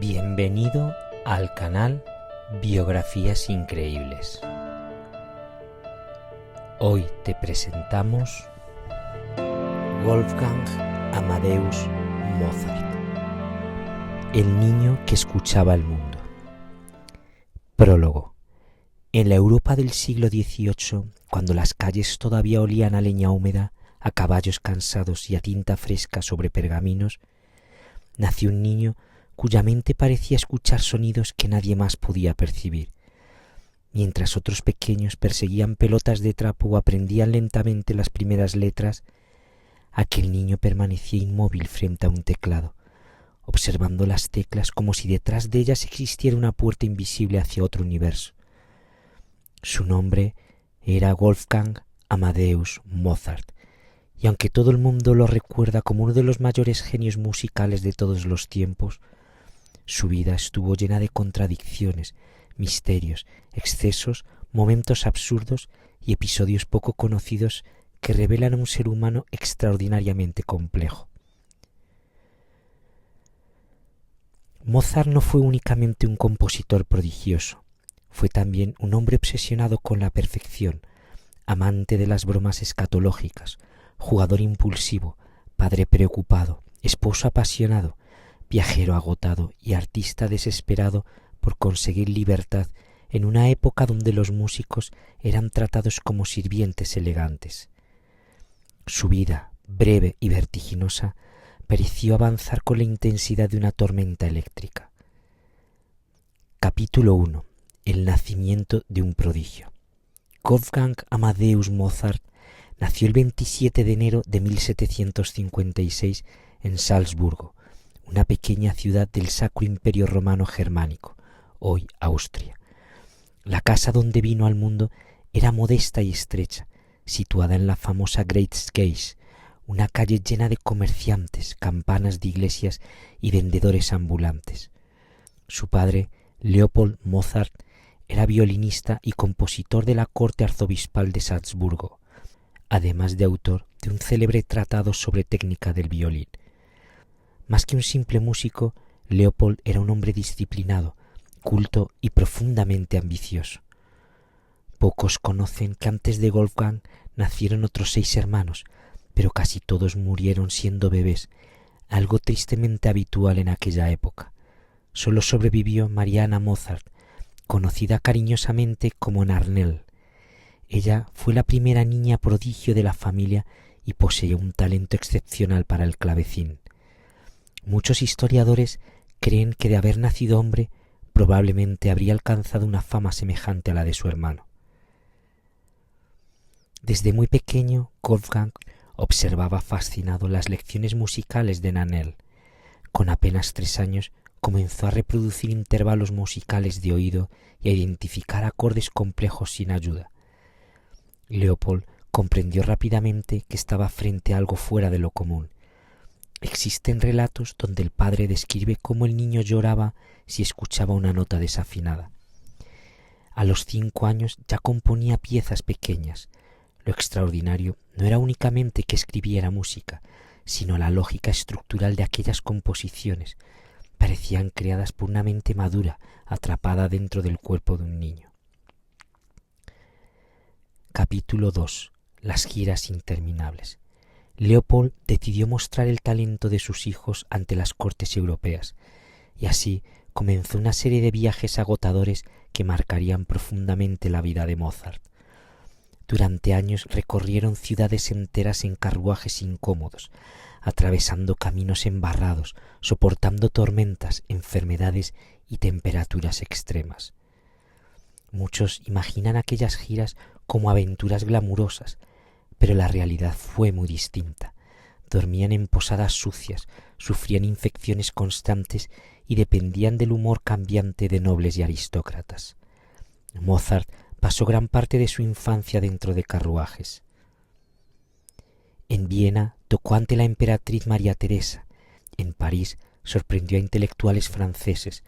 Bienvenido al canal Biografías Increíbles. Hoy te presentamos Wolfgang Amadeus Mozart, el niño que escuchaba el mundo. Prólogo. En la Europa del siglo XVIII, cuando las calles todavía olían a leña húmeda, a caballos cansados y a tinta fresca sobre pergaminos, nació un niño cuya mente parecía escuchar sonidos que nadie más podía percibir. Mientras otros pequeños perseguían pelotas de trapo o aprendían lentamente las primeras letras, aquel niño permanecía inmóvil frente a un teclado, observando las teclas como si detrás de ellas existiera una puerta invisible hacia otro universo. Su nombre era Wolfgang Amadeus Mozart, y aunque todo el mundo lo recuerda como uno de los mayores genios musicales de todos los tiempos, su vida estuvo llena de contradicciones, misterios, excesos, momentos absurdos y episodios poco conocidos que revelan a un ser humano extraordinariamente complejo. Mozart no fue únicamente un compositor prodigioso, fue también un hombre obsesionado con la perfección, amante de las bromas escatológicas, jugador impulsivo, padre preocupado, esposo apasionado, viajero agotado y artista desesperado por conseguir libertad en una época donde los músicos eran tratados como sirvientes elegantes. Su vida, breve y vertiginosa, pareció avanzar con la intensidad de una tormenta eléctrica. Capítulo 1. El nacimiento de un prodigio. Wolfgang Amadeus Mozart nació el 27 de enero de 1756 en Salzburgo, una pequeña ciudad del Sacro Imperio Romano Germánico, hoy Austria. La casa donde vino al mundo era modesta y estrecha, situada en la famosa Greatstraße, una calle llena de comerciantes, campanas de iglesias y vendedores ambulantes. Su padre, Leopold Mozart, era violinista y compositor de la corte arzobispal de Salzburgo, además de autor de un célebre tratado sobre técnica del violín. Más que un simple músico, Leopold era un hombre disciplinado, culto y profundamente ambicioso. Pocos conocen que antes de Wolfgang nacieron otros 6 hermanos, pero casi todos murieron siendo bebés, algo tristemente habitual en aquella época. Solo sobrevivió Marianna Mozart, conocida cariñosamente como Narnell. Ella fue la primera niña prodigio de la familia y poseía un talento excepcional para el clavecín. Muchos historiadores creen que de haber nacido hombre, probablemente habría alcanzado una fama semejante a la de su hermano. Desde muy pequeño, Wolfgang observaba fascinado las lecciones musicales de Narnell. Con apenas 3 años comenzó a reproducir intervalos musicales de oído y a identificar acordes complejos sin ayuda. Leopold comprendió rápidamente que estaba frente a algo fuera de lo común. Existen relatos donde el padre describe cómo el niño lloraba si escuchaba una nota desafinada. A los 5 años ya componía piezas pequeñas. Lo extraordinario no era únicamente que escribiera música, sino la lógica estructural de aquellas composiciones. Parecían creadas por una mente madura, atrapada dentro del cuerpo de un niño. Capítulo 2. Las giras interminables. Leopold decidió mostrar el talento de sus hijos ante las cortes europeas, y así comenzó una serie de viajes agotadores que marcarían profundamente la vida de Mozart. Durante años recorrieron ciudades enteras en carruajes incómodos, atravesando caminos embarrados, soportando tormentas, enfermedades y temperaturas extremas. Muchos imaginan aquellas giras como aventuras glamurosas, pero la realidad fue muy distinta. Dormían en posadas sucias, sufrían infecciones constantes y dependían del humor cambiante de nobles y aristócratas. Mozart pasó gran parte de su infancia dentro de carruajes. En Viena tocó ante la emperatriz María Teresa. En París sorprendió a intelectuales franceses.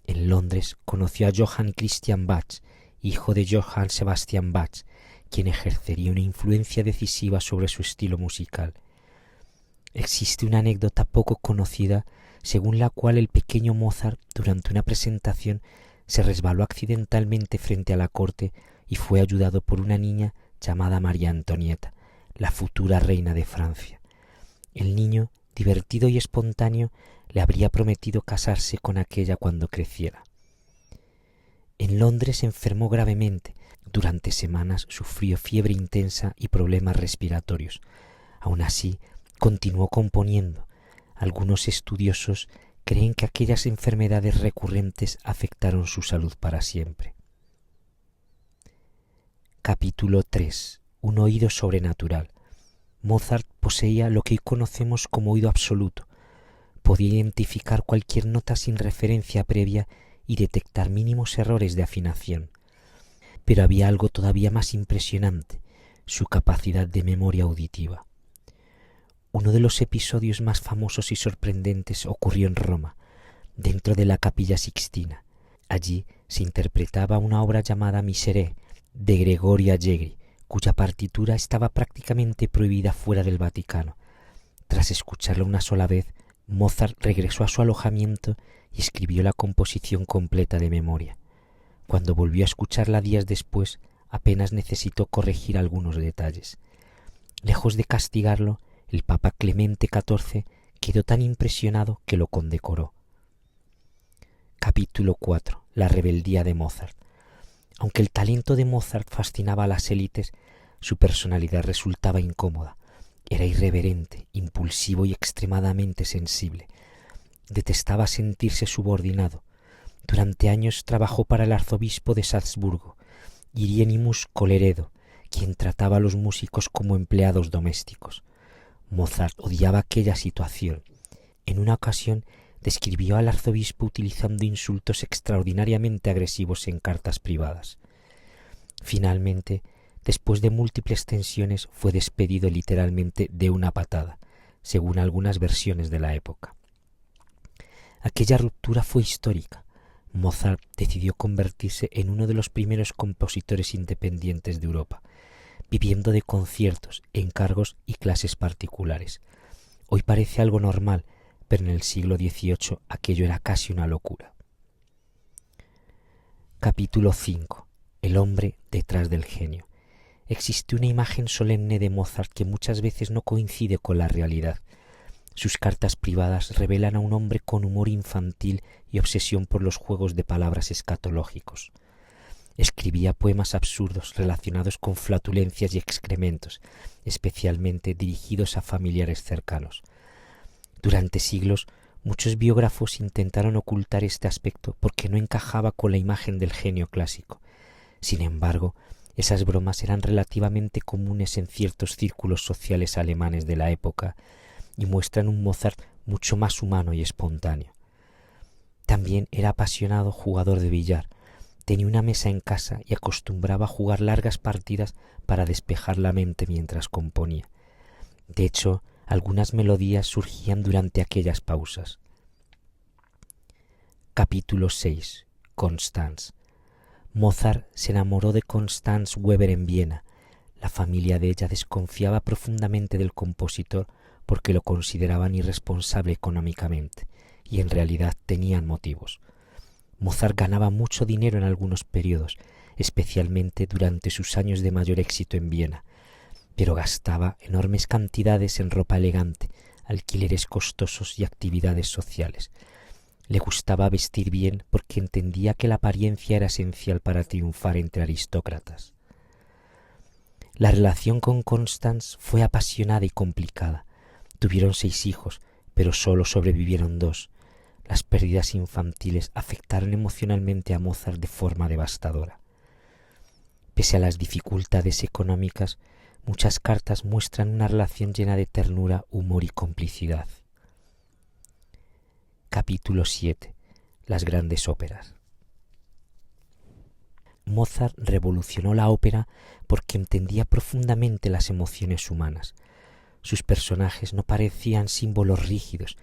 En Londres conoció a Johann Christian Bach, hijo de Johann Sebastian Bach, quien ejercería una influencia decisiva sobre su estilo musical. Existe una anécdota poco conocida según la cual el pequeño Mozart, durante una presentación, se resbaló accidentalmente frente a la corte y fue ayudado por una niña llamada María Antonieta, la futura reina de Francia. El niño, divertido y espontáneo, le habría prometido casarse con aquella cuando creciera. En Londres se enfermó gravemente. Durante semanas sufrió fiebre intensa y problemas respiratorios. Aún así, continuó componiendo. Algunos estudiosos creen que aquellas enfermedades recurrentes afectaron su salud para siempre. Capítulo 3. Un oído sobrenatural. Mozart poseía lo que hoy conocemos como oído absoluto. Podía identificar cualquier nota sin referencia previa y detectar mínimos errores de afinación. Pero había algo todavía más impresionante, su capacidad de memoria auditiva. Uno de los episodios más famosos y sorprendentes ocurrió en Roma, dentro de la Capilla Sixtina. Allí se interpretaba una obra llamada Miserere, de Gregorio Allegri, cuya partitura estaba prácticamente prohibida fuera del Vaticano. Tras escucharla una sola vez, Mozart regresó a su alojamiento y escribió la composición completa de memoria. Cuando volvió a escucharla días después, apenas necesitó corregir algunos detalles. Lejos de castigarlo, el Papa Clemente XIV quedó tan impresionado que lo condecoró. Capítulo 4. La rebeldía de Mozart. Aunque el talento de Mozart fascinaba a las élites, su personalidad resultaba incómoda. Era irreverente, impulsivo y extremadamente sensible. Detestaba sentirse subordinado. Durante años trabajó para el arzobispo de Salzburgo, Hieronymus Colleredo, quien trataba a los músicos como empleados domésticos. Mozart odiaba aquella situación. En una ocasión describió al arzobispo utilizando insultos extraordinariamente agresivos en cartas privadas. Finalmente, después de múltiples tensiones, fue despedido literalmente de una patada, según algunas versiones de la época. Aquella ruptura fue histórica. Mozart decidió convertirse en uno de los primeros compositores independientes de Europa, viviendo de conciertos, encargos y clases particulares. Hoy parece algo normal, pero en el siglo XVIII aquello era casi una locura. Capítulo 5. El hombre detrás del genio. Existe una imagen solemne de Mozart que muchas veces no coincide con la realidad. Sus cartas privadas revelan a un hombre con humor infantil y obsesión por los juegos de palabras escatológicos. Escribía poemas absurdos relacionados con flatulencias y excrementos, especialmente dirigidos a familiares cercanos. Durante siglos, muchos biógrafos intentaron ocultar este aspecto porque no encajaba con la imagen del genio clásico. Sin embargo, esas bromas eran relativamente comunes en ciertos círculos sociales alemanes de la época y muestran un Mozart mucho más humano y espontáneo. También era apasionado jugador de billar. Tenía una mesa en casa y acostumbraba a jugar largas partidas para despejar la mente mientras componía. De hecho, algunas melodías surgían durante aquellas pausas. Capítulo 6. Constanze. Mozart se enamoró de Constanze Weber en Viena. La familia de ella desconfiaba profundamente del compositor porque lo consideraban irresponsable económicamente, y en realidad tenían motivos. Mozart ganaba mucho dinero en algunos periodos, especialmente durante sus años de mayor éxito en Viena, pero gastaba enormes cantidades en ropa elegante, alquileres costosos y actividades sociales. Le gustaba vestir bien porque entendía que la apariencia era esencial para triunfar entre aristócratas. La relación con Constanze fue apasionada y complicada. Tuvieron 6 hijos, pero solo sobrevivieron 2. Las pérdidas infantiles afectaron emocionalmente a Mozart de forma devastadora. Pese a las dificultades económicas, muchas cartas muestran una relación llena de ternura, humor y complicidad. Capítulo 7. Las grandes óperas. Mozart revolucionó la ópera porque entendía profundamente las emociones humanas. Sus personajes no parecían símbolos rígidos,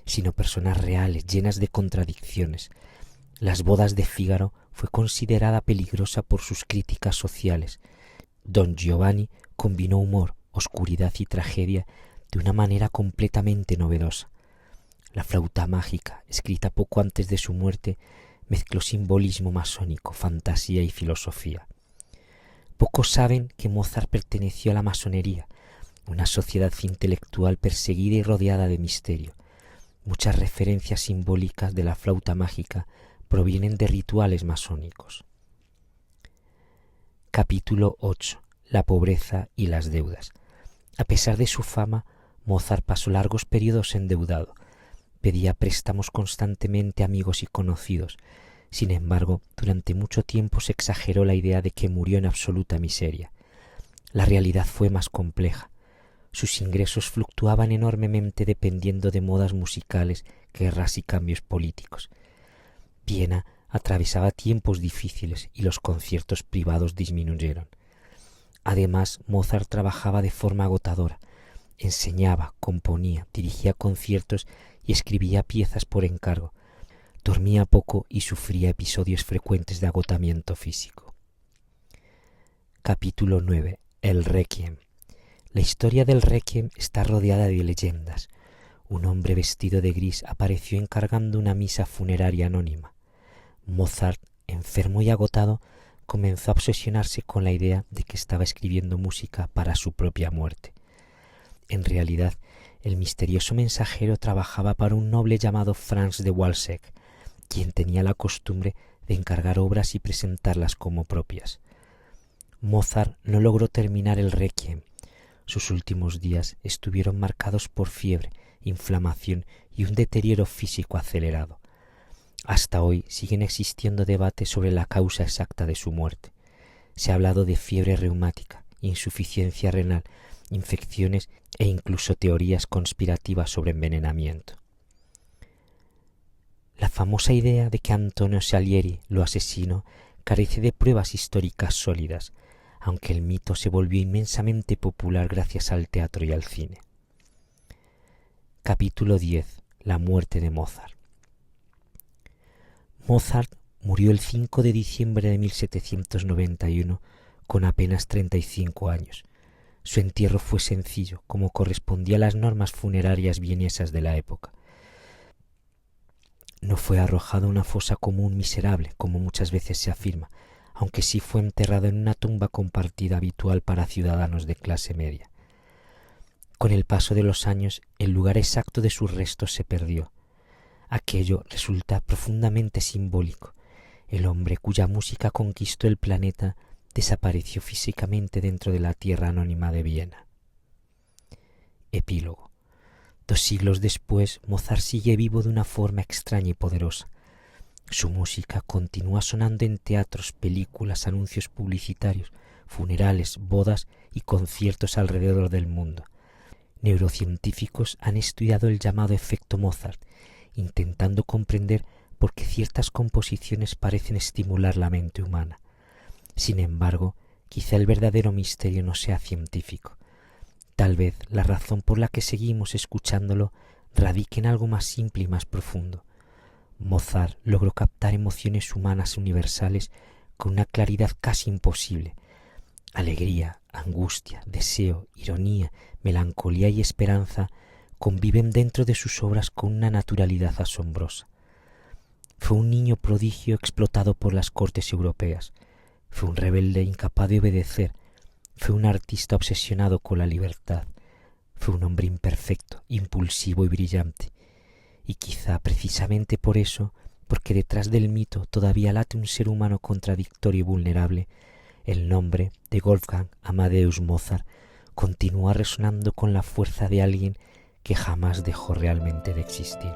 sino personas reales, llenas de contradicciones. Las bodas de Fígaro fue considerada peligrosa por sus críticas sociales. Don Giovanni combinó humor, oscuridad y tragedia de una manera completamente novedosa. La flauta mágica, escrita poco antes de su muerte, mezcló simbolismo masónico, fantasía y filosofía. Pocos saben que Mozart perteneció a la masonería, una sociedad intelectual perseguida y rodeada de misterio. Muchas referencias simbólicas de la flauta mágica provienen de rituales masónicos. Capítulo 8. La pobreza y las deudas. A pesar de su fama, Mozart pasó largos periodos endeudado. Pedía préstamos constantemente a amigos y conocidos. Sin embargo, durante mucho tiempo se exageró la idea de que murió en absoluta miseria. La realidad fue más compleja. Sus ingresos fluctuaban enormemente dependiendo de modas musicales, guerras y cambios políticos. Viena atravesaba tiempos difíciles y los conciertos privados disminuyeron. Además, Mozart trabajaba de forma agotadora. Enseñaba, componía, dirigía conciertos y escribía piezas por encargo. Dormía poco y sufría episodios frecuentes de agotamiento físico. Capítulo 9. El Requiem. La historia del Requiem está rodeada de leyendas. Un hombre vestido de gris apareció encargando una misa funeraria anónima. Mozart, enfermo y agotado, comenzó a obsesionarse con la idea de que estaba escribiendo música para su propia muerte. En realidad, el misterioso mensajero trabajaba para un noble llamado Franz de Walsegg, quien tenía la costumbre de encargar obras y presentarlas como propias. Mozart no logró terminar el Requiem. Sus últimos días estuvieron marcados por fiebre, inflamación y un deterioro físico acelerado. Hasta hoy siguen existiendo debates sobre la causa exacta de su muerte. Se ha hablado de fiebre reumática, insuficiencia renal, infecciones e incluso teorías conspirativas sobre envenenamiento. La famosa idea de que Antonio Salieri lo asesinó carece de pruebas históricas sólidas, aunque el mito se volvió inmensamente popular gracias al teatro y al cine. Capítulo 10. La muerte de Mozart. Mozart murió el 5 de diciembre de 1791 con apenas 35 años. Su entierro fue sencillo, como correspondía a las normas funerarias vienesas de la época. No fue arrojado a una fosa común miserable, como muchas veces se afirma, aunque sí fue enterrado en una tumba compartida habitual para ciudadanos de clase media. Con el paso de los años, el lugar exacto de sus restos se perdió. Aquello resulta profundamente simbólico. El hombre cuya música conquistó el planeta desapareció físicamente dentro de la tierra anónima de Viena. Epílogo. 2 siglos después, Mozart sigue vivo de una forma extraña y poderosa. Su música continúa sonando en teatros, películas, anuncios publicitarios, funerales, bodas y conciertos alrededor del mundo. Neurocientíficos han estudiado el llamado efecto Mozart, intentando comprender por qué ciertas composiciones parecen estimular la mente humana. Sin embargo, quizá el verdadero misterio no sea científico. Tal vez la razón por la que seguimos escuchándolo radique en algo más simple y más profundo. Mozart logró captar emociones humanas universales con una claridad casi imposible. Alegría, angustia, deseo, ironía, melancolía y esperanza conviven dentro de sus obras con una naturalidad asombrosa. Fue un niño prodigio explotado por las cortes europeas. Fue un rebelde incapaz de obedecer. Fue un artista obsesionado con la libertad. Fue un hombre imperfecto, impulsivo y brillante. Y quizá precisamente por eso, porque detrás del mito todavía late un ser humano contradictorio y vulnerable, el nombre de Wolfgang Amadeus Mozart continúa resonando con la fuerza de alguien que jamás dejó realmente de existir.